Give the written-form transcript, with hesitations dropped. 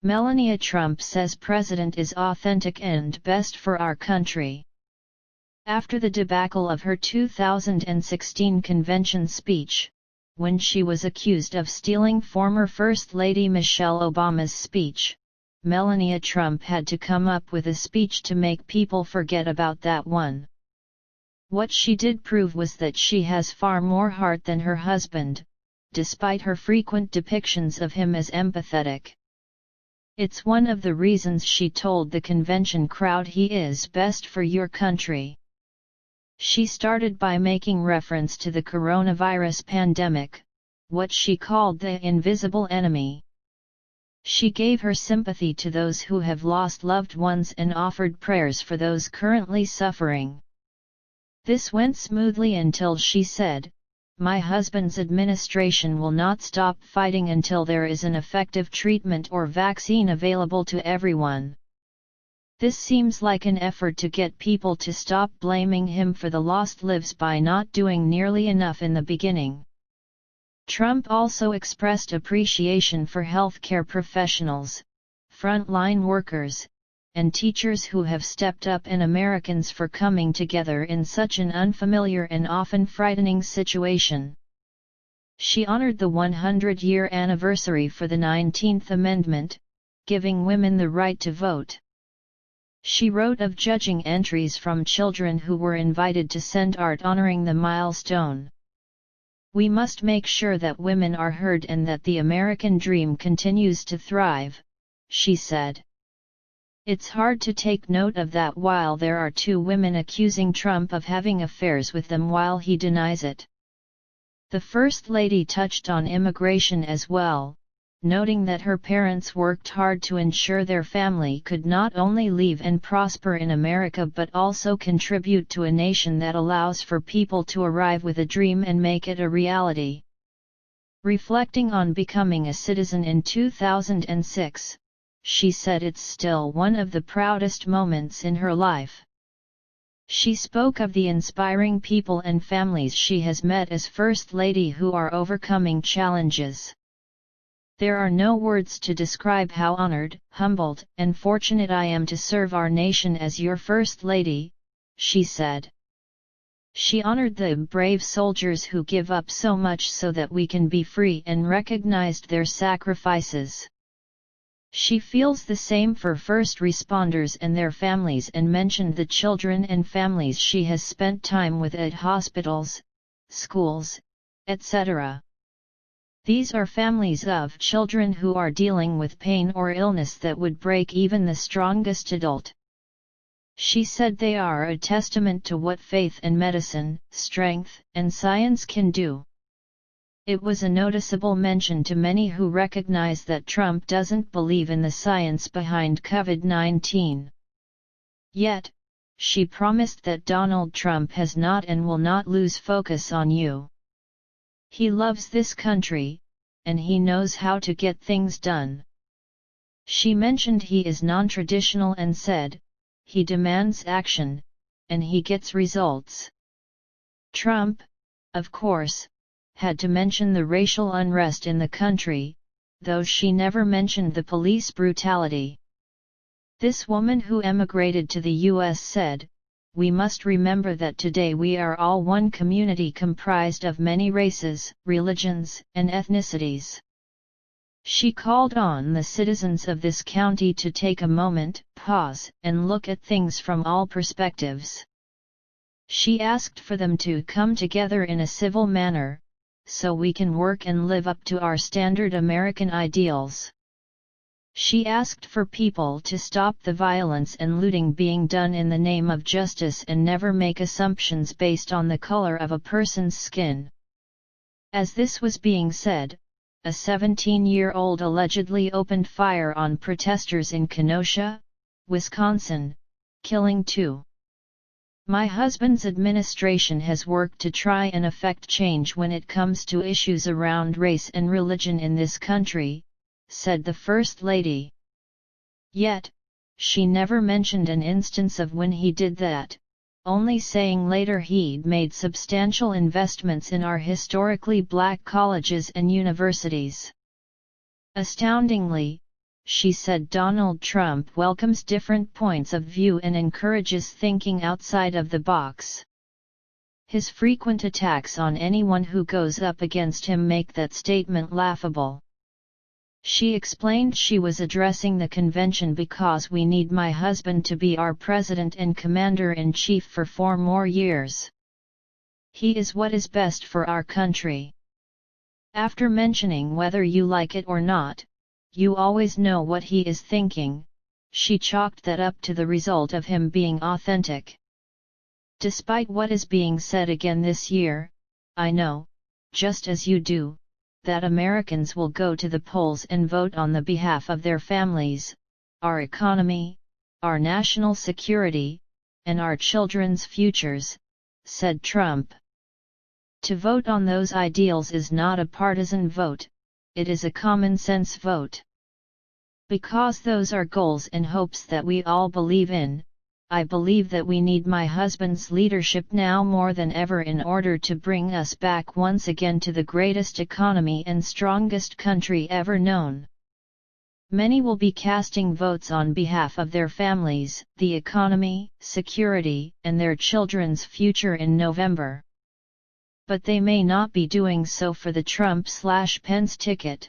Melania Trump says president is authentic and best for our country. After the debacle of her 2016 convention speech, when she was accused of stealing former First Lady Michelle Obama's speech, Melania Trump had to come up with a speech to make people forget about that one. What she did prove was that she has far more heart than her husband, despite her frequent depictions of him as empathetic. It's one of the reasons she told the convention crowd he is best for your country. She started by making reference to the coronavirus pandemic, what she called the invisible enemy. She gave her sympathy to those who have lost loved ones and offered prayers for those currently suffering. This went smoothly until she said, "My husband's administration will not stop fighting until there is an effective treatment or vaccine available to everyone." This seems like an effort to get people to stop blaming him for the lost lives by not doing nearly enough in the beginning. Trump also expressed appreciation for healthcare professionals, frontline workers, and teachers who have stepped up, and Americans for coming together in such an unfamiliar and often frightening situation. She honored the 100-year anniversary for the 19th Amendment, giving women the right to vote. She wrote of judging entries from children who were invited to send art honoring the milestone. "We must make sure that women are heard and that the American dream continues to thrive," she said. It's hard to take note of that while there are two women accusing Trump of having affairs with them while he denies it. The First Lady touched on immigration as well, noting that her parents worked hard to ensure their family could not only live and prosper in America but also contribute to a nation that allows for people to arrive with a dream and make it a reality. Reflecting on becoming a citizen in 2006, she said it's still one of the proudest moments in her life. She spoke of the inspiring people and families she has met as First Lady who are overcoming challenges. "There are no words to describe how honored, humbled, and fortunate I am to serve our nation as your First Lady," she said. She honored the brave soldiers who give up so much so that we can be free and recognized their sacrifices. She feels the same for first responders and their families and mentioned the children and families she has spent time with at hospitals, schools, etc. These are families of children who are dealing with pain or illness that would break even the strongest adult. She said they are a testament to what faith and medicine, strength, and science can do. It was a noticeable mention to many who recognize that Trump doesn't believe in the science behind COVID-19. Yet, she promised that Donald Trump has not and will not lose focus on you. He loves this country, and he knows how to get things done. She mentioned he is non-traditional and said, he demands action, and he gets results. Trump, of course, had to mention the racial unrest in the country, though she never mentioned the police brutality. This woman who emigrated to the U.S. said, "We must remember that today we are all one community comprised of many races, religions, and ethnicities." She called on the citizens of this county to take a moment, pause, and look at things from all perspectives. She asked for them to come together in a civil manner, so we can work and live up to our standard American ideals. She asked for people to stop the violence and looting being done in the name of justice and never make assumptions based on the color of a person's skin. As this was being said, a 17-year-old allegedly opened fire on protesters in Kenosha, Wisconsin, killing 2. "My husband's administration has worked to try and effect change when it comes to issues around race and religion in this country," said the First Lady. Yet, she never mentioned an instance of when he did that, only saying later he'd made substantial investments in our historically black colleges and universities. Astoundingly, she said Donald Trump welcomes different points of view and encourages thinking outside of the box. His frequent attacks on anyone who goes up against him make that statement laughable. She explained she was addressing the convention because we need my husband to be our president and commander-in-chief for 4 more years. He is what is best for our country. After mentioning whether you like it or not, you always know what he is thinking, she chalked that up to the result of him being authentic. Despite what is being said again this year, I know, just as you do, that Americans will go to the polls and vote on the behalf of their families, our economy, our national security, and our children's futures, said Trump. To vote on those ideals is not a partisan vote, it is a common-sense vote. Because those are goals and hopes that we all believe in, I believe that we need my husband's leadership now more than ever in order to bring us back once again to the greatest economy and strongest country ever known. Many will be casting votes on behalf of their families, the economy, security, and their children's future in November. But they may not be doing so for the Trump/Pence ticket.